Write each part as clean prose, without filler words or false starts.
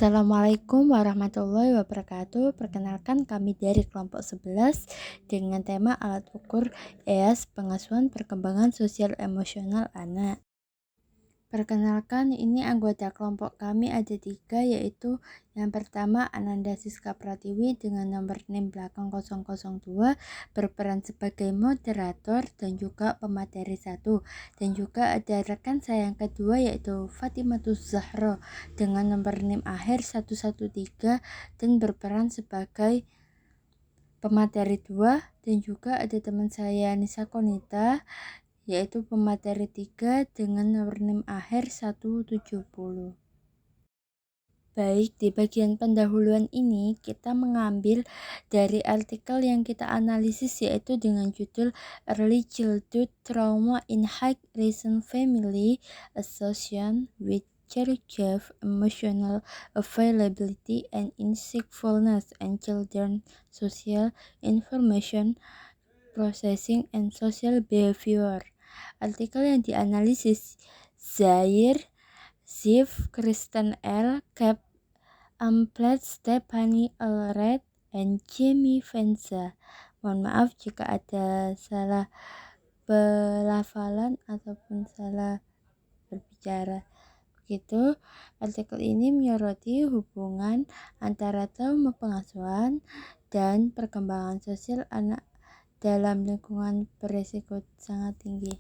Assalamualaikum warahmatullahi wabarakatuh. Perkenalkan kami dari kelompok 11 dengan tema alat ukur EAS pengasuhan perkembangan sosial emosional anak. Perkenalkan, ini anggota kelompok kami ada 3, yaitu yang pertama Ananda Siska Pratiwi dengan nomor NIM belakang 002 berperan sebagai moderator dan juga pemateri 1, dan juga ada rekan saya yang kedua yaitu Fatimatus Zahro dengan nomor NIM akhir 113 dan berperan sebagai pemateri 2, dan juga ada teman saya Nisa Konita yaitu pemateri 3 dengan nomor NIM akhir 170. Baik, di bagian pendahuluan ini kita mengambil dari artikel yang kita analisis yaitu dengan judul Early Childhood Trauma in High Recent Family Association with Caregiver Emotional Availability and Insightfulness and Children Social Information Processing and Social Behavior. Artikel yang dianalisis Zaire, Ziv, Kristen L., Cap Amplet, Stephanie Allred, and Jamie Venza. Mohon maaf jika ada salah pelafalan ataupun salah berbicara. Begitu, artikel ini menyoroti hubungan antara trauma pengasuhan dan perkembangan sosial anak dalam lingkungan berisiko sangat tinggi.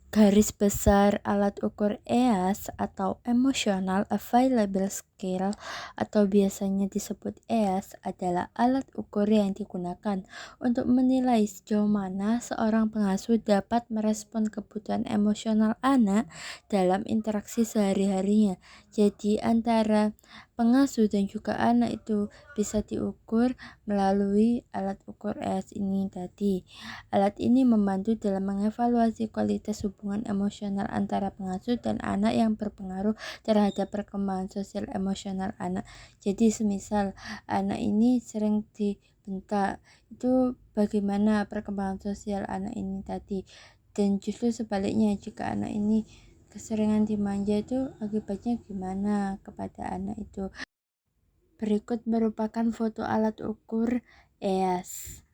Garis besar alat ukur EAS atau Emotional Available Scale atau biasanya disebut EAS adalah alat ukur yang digunakan untuk menilai sejauh mana seorang pengasuh dapat merespon kebutuhan emosional anak dalam interaksi sehari-harinya. Jadi antara pengasuh dan juga anak itu bisa diukur melalui alat ukur EAS ini tadi. Alat ini membantu dalam mengevaluasi kualitas hubungan emosional antara pengasuh dan anak yang berpengaruh terhadap perkembangan sosial emosional anak. Jadi semisal anak ini sering dibentak, itu bagaimana perkembangan sosial anak ini tadi. Dan justru sebaliknya, jika anak ini keseringan dimanja, itu akibatnya gimana kepada anak itu. Berikut merupakan foto alat ukur EAS.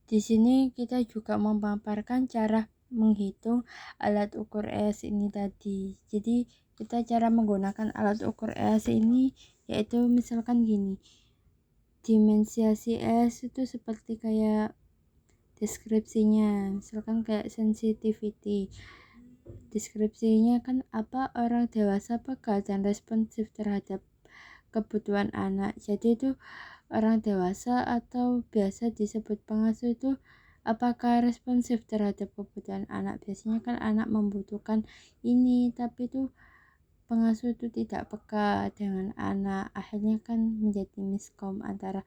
Di sini kita juga memaparkan cara menghitung alat ukur EAS ini tadi. Jadi kita cara menggunakan alat ukur EAS ini yaitu misalkan gini. Dimensiasi EAS itu seperti kayak deskripsinya, misalkan kayak sensitivity. Deskripsinya kan apa orang dewasa peka dan responsif terhadap kebutuhan anak. Jadi itu orang dewasa atau biasa disebut pengasuh itu apakah responsif terhadap kebutuhan anak. Biasanya kan anak membutuhkan ini, tapi itu pengasuh itu tidak peka dengan anak. Akhirnya kan menjadi miskom antara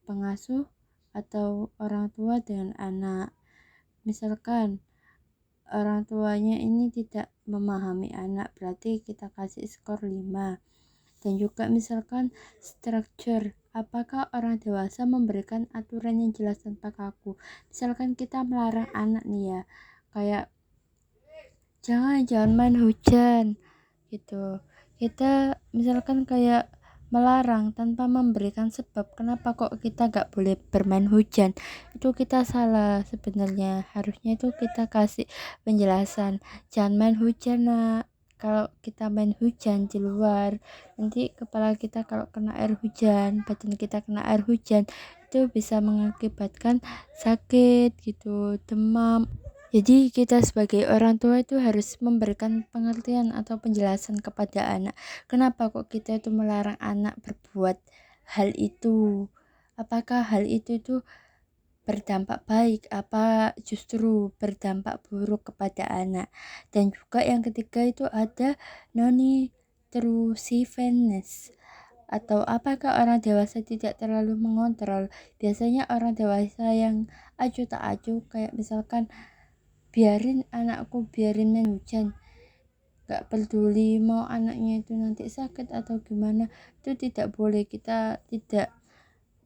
pengasuh atau orang tua dengan anak. Misalkan orang tuanya ini tidak memahami anak, berarti kita kasih skor 5. Dan juga misalkan structure, apakah orang dewasa memberikan aturan yang jelas tanpa kaku. Misalkan kita melarang anak nih ya, kayak jangan main hujan gitu. Kita misalkan kayak melarang tanpa memberikan sebab kenapa kok kita gak boleh bermain hujan, itu kita salah sebenarnya. Harusnya itu kita kasih penjelasan, jangan main hujan nak. Kalau kita main hujan di luar, nanti kepala kita kalau kena air hujan, badan kita kena air hujan, itu bisa mengakibatkan sakit gitu, demam. Jadi kita sebagai orang tua itu harus memberikan pengertian atau penjelasan kepada anak. Kenapa kok kita itu melarang anak berbuat hal itu? Apakah hal itu berdampak baik, apa justru berdampak buruk kepada anak. Dan juga yang ketiga itu ada non-intrusiveness, atau apakah orang dewasa tidak terlalu mengontrol. Biasanya orang dewasa yang acuh tak acuh, kayak misalkan biarin main hujan, gak peduli mau anaknya itu nanti sakit atau gimana, itu tidak boleh. Kita tidak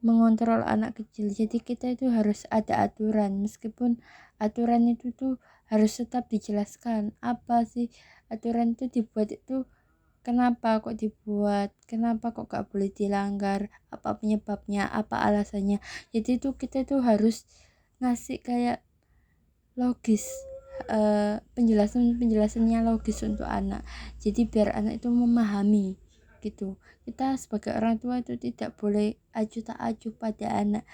mengontrol anak kecil. Jadi kita itu harus ada aturan, meskipun aturan itu tuh harus tetap dijelaskan. Apa sih aturan itu dibuat itu, kenapa kok dibuat, kenapa kok gak boleh dilanggar, apa penyebabnya, apa alasannya. Jadi itu kita tuh harus ngasih kayak logis, penjelasannya logis untuk anak. Jadi biar anak itu memahami gitu. Kita sebagai orang tua itu tidak boleh acuh tak acuh pada anak.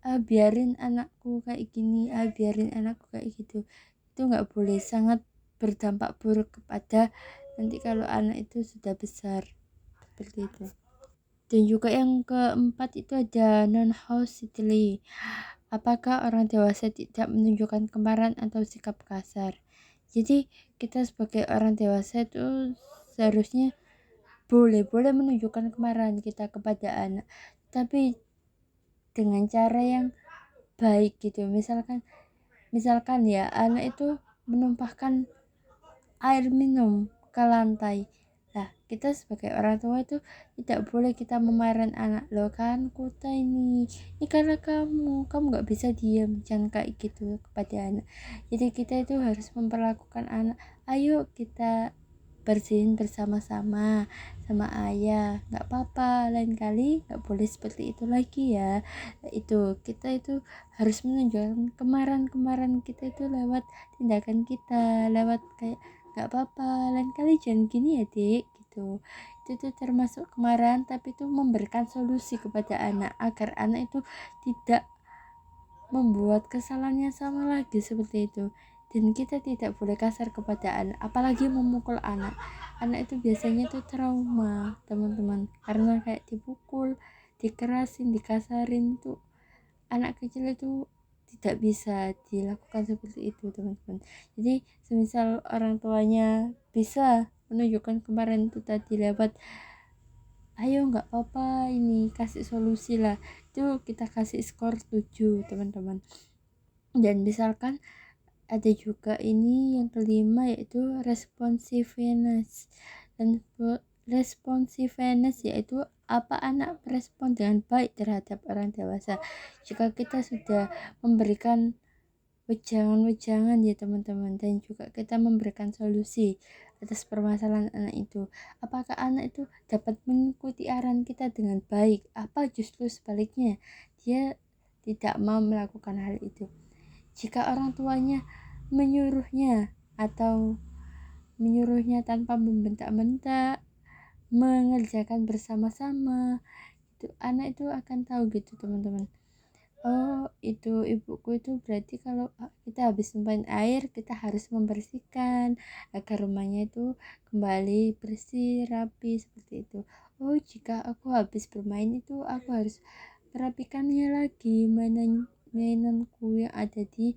Biarin anakku kayak gini, biarin anakku kayak gitu. Itu nggak boleh, sangat berdampak buruk kepada nanti kalau anak itu sudah besar, seperti itu. Dan juga yang keempat itu ada non-hostility. Apakah orang dewasa tidak menunjukkan kemarahan atau sikap kasar? Jadi kita sebagai orang dewasa itu seharusnya boleh menunjukkan kemarahan kita kepada anak, tapi dengan cara yang baik gitu. Misalkan ya, anak itu menumpahkan air minum ke lantai. Nah, kita sebagai orang tua itu tidak boleh kita memarahin anak. Loh kan, kuta ini karena kamu nggak bisa diam, jangan kayak gitu kepada anak. Jadi kita itu harus memperlakukan anak, ayo kita bersihin bersama-sama sama ayah, nggak apa-apa, lain kali nggak boleh seperti itu lagi ya. Itu kita itu harus menunjukkan kemarahan kita itu lewat tindakan kita, lewat kayak nggak apa-apa, lain kali jangan gini ya dek, gitu. Itu tuh termasuk kemarahan, tapi itu memberikan solusi kepada anak agar anak itu tidak membuat kesalahannya sama lagi, seperti itu. Dan kita tidak boleh kasar kepada anak, apalagi memukul anak. Anak itu biasanya tuh trauma, teman-teman, karena kayak dipukul, dikerasin, dikasarin tuh. Anak kecil itu tidak bisa dilakukan seperti itu, teman-teman. Jadi semisal orang tuanya bisa menunjukkan kemarin itu tadi lewat, ayo nggak apa-apa, ini kasih solusi lah, itu kita kasih skor 7, teman-teman. Dan misalkan ada juga ini yang kelima, yaitu responsiveness. Dan responsiveness yaitu apa anak merespon dengan baik terhadap orang dewasa. Jika kita sudah memberikan wejangan-wejangan ya teman-teman, dan juga kita memberikan solusi atas permasalahan anak itu, apakah anak itu dapat mengikuti arahan kita dengan baik, apa justru sebaliknya dia tidak mau melakukan hal itu. Jika orang tuanya menyuruhnya atau menyuruhnya tanpa membentak-bentak, mengerjakan bersama-sama, itu anak itu akan tahu gitu, teman-teman. Oh, itu ibuku itu berarti kalau kita habis numpahin air, kita harus membersihkan agar rumahnya itu kembali bersih, rapi, seperti itu. Oh, jika aku habis bermain itu, aku harus merapikannya lagi mainanku yang ada di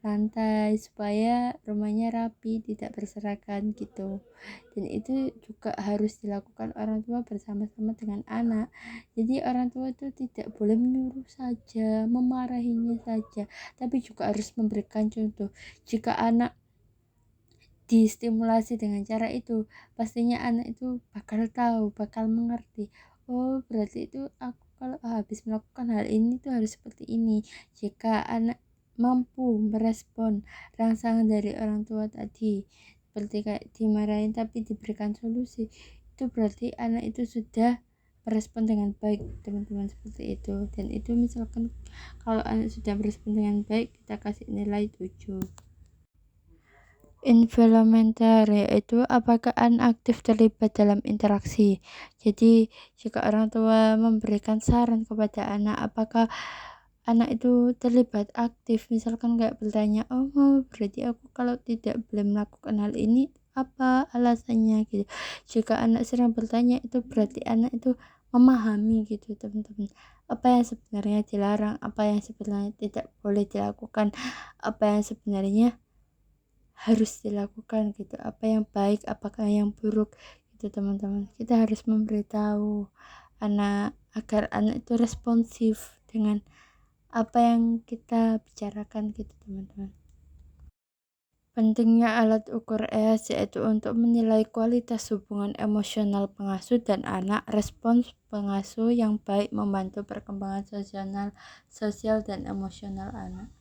lantai supaya rumahnya rapi, tidak berserakan gitu. Dan itu juga harus dilakukan orang tua bersama-sama dengan anak. Jadi orang tua itu tidak boleh menyuruh saja, memarahinya saja, tapi juga harus memberikan contoh. Jika anak distimulasi dengan cara itu, pastinya anak itu bakal tahu, bakal mengerti. Oh, berarti itu aku kalau habis melakukan hal ini tuh harus seperti ini. Jika anak mampu merespon rangsangan dari orang tua tadi, seperti kayak dimarahin tapi diberikan solusi, itu berarti anak itu sudah merespon dengan baik, teman-teman, seperti itu. Dan itu misalkan kalau anak sudah merespon dengan baik, kita kasih nilai 7. Involuntar yaitu apakah anak aktif terlibat dalam interaksi. Jadi jika orang tua memberikan saran kepada anak, apakah anak itu terlibat aktif, misalkan kayak bertanya, oh berarti aku kalau tidak boleh melakukan hal ini apa alasannya gitu. Jika anak sedang bertanya, itu berarti anak itu memahami gitu, teman-teman, apa yang sebenarnya dilarang, apa yang sebenarnya tidak boleh dilakukan, apa yang sebenarnya harus dilakukan gitu, apa yang baik, apakah yang buruk gitu, teman-teman. Kita harus memberitahu anak agar anak itu responsif dengan apa yang kita bicarakan gitu, teman-teman. Pentingnya alat ukur EAS yaitu untuk menilai kualitas hubungan emosional pengasuh dan anak. Respons pengasuh yang baik membantu perkembangan sosial dan emosional anak.